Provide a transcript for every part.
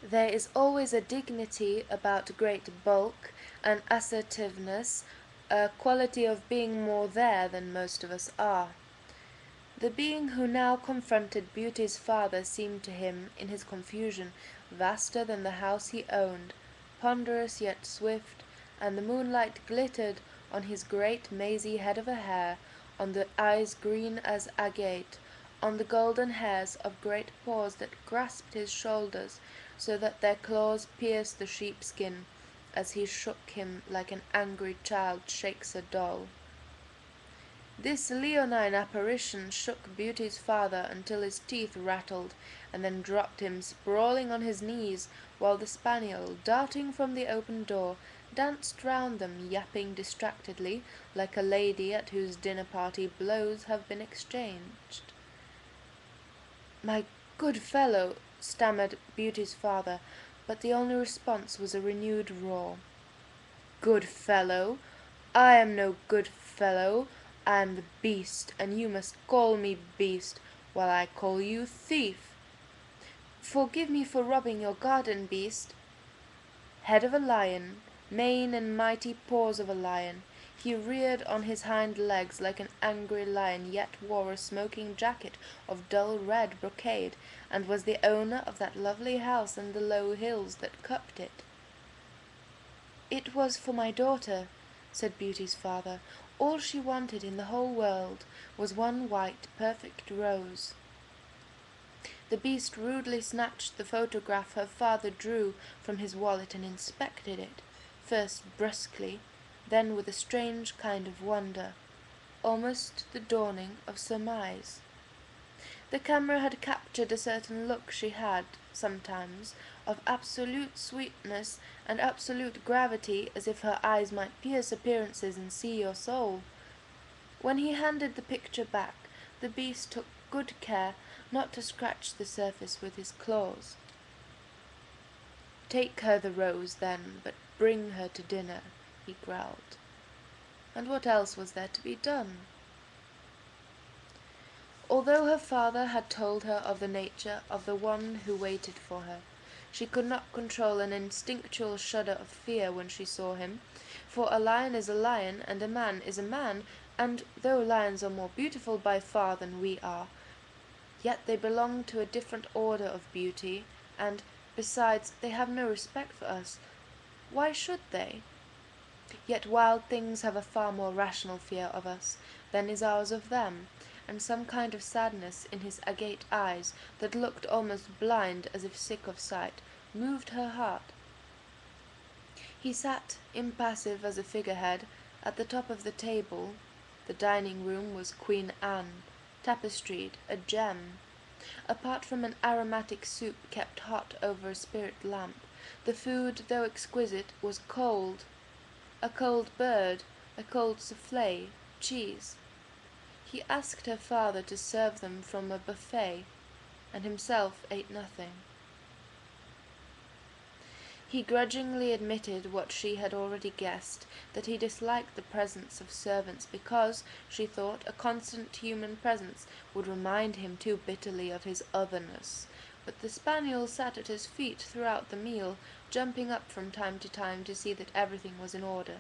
There is always a dignity about great bulk, an assertiveness, a quality of being more there than most of us are. The being who now confronted Beauty's father seemed to him, in his confusion, vaster than the house he owned, ponderous yet swift, and the moonlight glittered on his great mazy head of a hair, on the eyes green as agate, on the golden hairs of great paws that grasped his shoulders, so that their claws pierced the sheepskin, as he shook him like an angry child shakes a doll. This leonine apparition shook Beauty's father until his teeth rattled, and then dropped him sprawling on his knees, while the spaniel, darting from the open door, danced round them, yapping distractedly, like a lady at whose dinner party blows have been exchanged. "My good fellow," stammered Beauty's father, but the only response was a renewed roar. "Good fellow! I am no good fellow. I am the beast, and you must call me beast, while I call you thief." "Forgive me for robbing your garden, beast." Head of a lion, mane and mighty paws of a lion, he reared on his hind legs like an angry lion, yet wore a smoking jacket of dull red brocade, and was the owner of that lovely house and the low hills that cupped it. "It was for my daughter," said Beauty's father. "All she wanted in the whole world was one white, perfect rose." The beast rudely snatched the photograph her father drew from his wallet and inspected it, first brusquely, then with a strange kind of wonder, almost the dawning of surmise. The camera had captured a certain look she had, sometimes, of absolute sweetness and absolute gravity, as if her eyes might pierce appearances and see your soul. When he handed the picture back, the beast took good care not to scratch the surface with his claws. "Take her the rose, then, but bring her to dinner," he growled. And what else was there to be done? Although her father had told her of the nature of the one who waited for her, she could not control an instinctual shudder of fear when she saw him, for a lion is a lion, and a man is a man, and though lions are more beautiful by far than we are, yet they belong to a different order of beauty, and, besides, they have no respect for us. Why should they? Yet wild things have a far more rational fear of us than is ours of them, and some kind of sadness in his agate eyes, that looked almost blind as if sick of sight, moved her heart. He sat, impassive as a figurehead, at the top of the table. The dining room was Queen Anne, tapestried, a gem. Apart from an aromatic soup kept hot over a spirit lamp, the food, though exquisite, was cold. A cold bird, a cold soufflé, cheese. He asked her father to serve them from a buffet, and himself ate nothing. He grudgingly admitted what she had already guessed, that he disliked the presence of servants because, she thought, a constant human presence would remind him too bitterly of his otherness. But the spaniel sat at his feet throughout the meal, jumping up from time to time to see that everything was in order.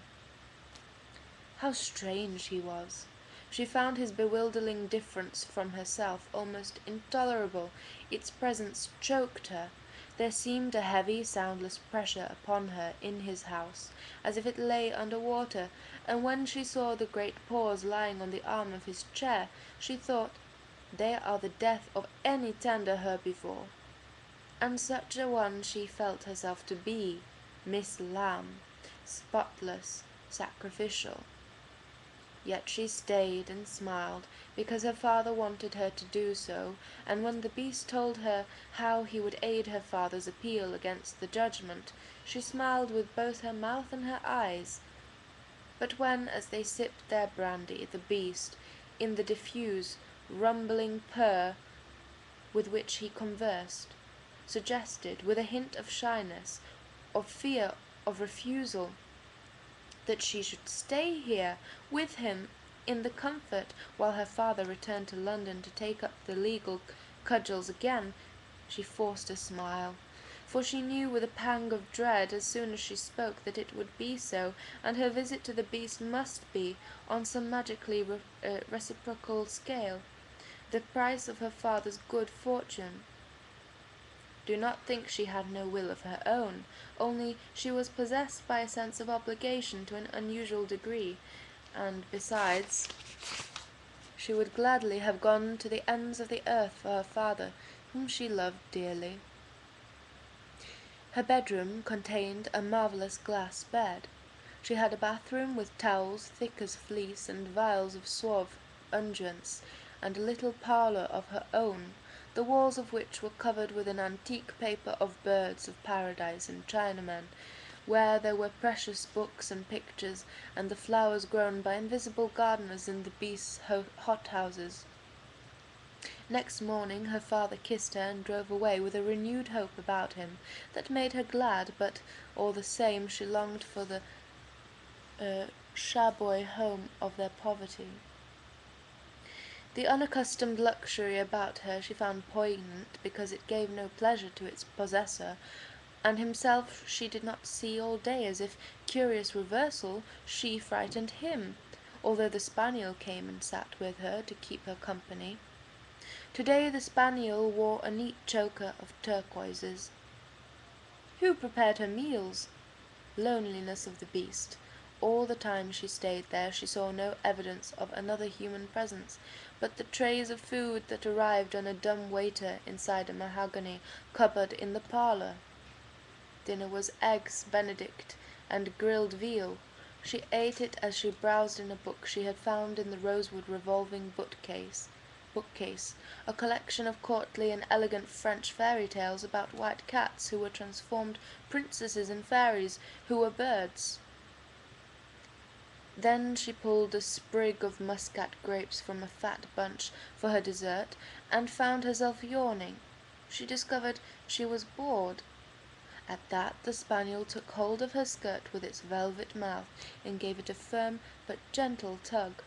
How strange he was! She found his bewildering difference from herself almost intolerable. Its presence choked her. There seemed a heavy, soundless pressure upon her in his house, as if it lay under water, and when she saw the great paws lying on the arm of his chair, she thought, "They are the death of any tender herbivore." And such a one she felt herself to be, Miss Lamb, spotless, sacrificial. Yet she stayed and smiled, because her father wanted her to do so, and when the beast told her how he would aid her father's appeal against the judgment, she smiled with both her mouth and her eyes. But when, as they sipped their brandy, the beast, in the diffuse, rumbling purr with which he conversed, suggested, with a hint of shyness, of fear, of refusal, that she should stay here with him in the comfort while her father returned to London to take up the legal cudgels again, she forced a smile. for she knew with a pang of dread as soon as she spoke that it would be so, and her visit to the beast must be, on some magically reciprocal scale, the price of her father's good fortune. Do not think she had no will of her own, only she was possessed by a sense of obligation to an unusual degree, and besides, she would gladly have gone to the ends of the earth for her father, whom she loved dearly. Her bedroom contained a marvellous glass bed. She had a bathroom with towels thick as fleece and vials of suave unguents, and a little parlour of her own, the walls of which were covered with an antique paper of birds of paradise and Chinamen, where there were precious books and pictures, and the flowers grown by invisible gardeners in the beast's hothouses. Next morning her father kissed her and drove away with a renewed hope about him that made her glad, but all the same she longed for the chabois home of their poverty. The unaccustomed luxury about her she found poignant because it gave no pleasure to its possessor, and himself she did not see all day, as if, curious reversal, she frightened him, although the spaniel came and sat with her to keep her company. To-day the spaniel wore a neat choker of turquoises. Who prepared her meals? Loneliness of the beast. All the time she stayed there she saw no evidence of another human presence, but the trays of food that arrived on a dumb waiter inside a mahogany cupboard in the parlour. Dinner was eggs Benedict and grilled veal. She ate it as she browsed in a book she had found in the rosewood revolving bookcase, a collection of courtly and elegant French fairy tales about white cats who were transformed princesses and fairies who were birds. Then she pulled a sprig of muscat grapes from a fat bunch for her dessert, and found herself yawning. She discovered she was bored. At that the spaniel took hold of her skirt with its velvet mouth, and gave it a firm but gentle tug.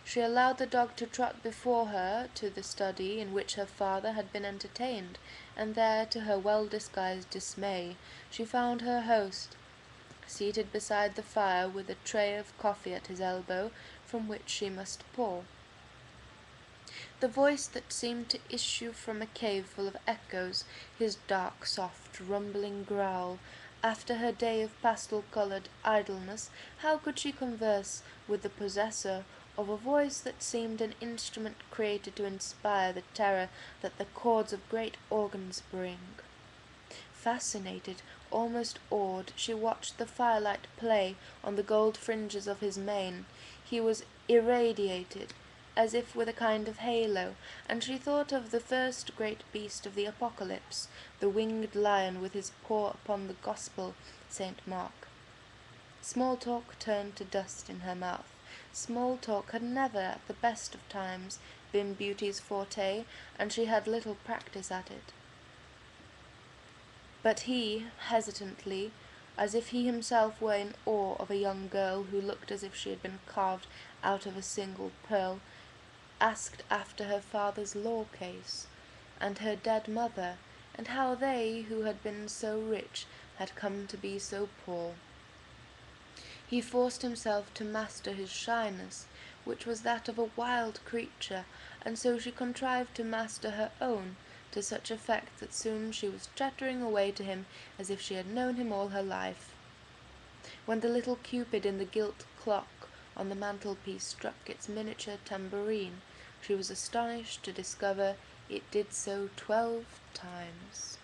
She allowed the dog to trot before her to the study in which her father had been entertained, and there, to her well-disguised dismay, she found her host, seated beside the fire with a tray of coffee at his elbow, from which she must pour. The voice that seemed to issue from a cave full of echoes, his dark, soft, rumbling growl, after her day of pastel-coloured idleness, how could she converse with the possessor of a voice that seemed an instrument created to inspire the terror that the chords of great organs bring? Fascinated, almost awed, she watched the firelight play on the gold fringes of his mane. He was irradiated, as if with a kind of halo, and she thought of the first great beast of the apocalypse, the winged lion with his paw upon the gospel, St. Mark. Small talk turned to dust in her mouth. Small talk had never, at the best of times, been Beauty's forte, and she had little practice at it. But he, hesitantly, as if he himself were in awe of a young girl who looked as if she had been carved out of a single pearl, asked after her father's law case, and her dead mother, and how they, who had been so rich, had come to be so poor. He forced himself to master his shyness, which was that of a wild creature, and so she contrived to master her own, to such effect that soon she was chattering away to him as if she had known him all her life. When the little Cupid in the gilt clock on the mantelpiece struck its miniature tambourine, she was astonished to discover it did so 12 times.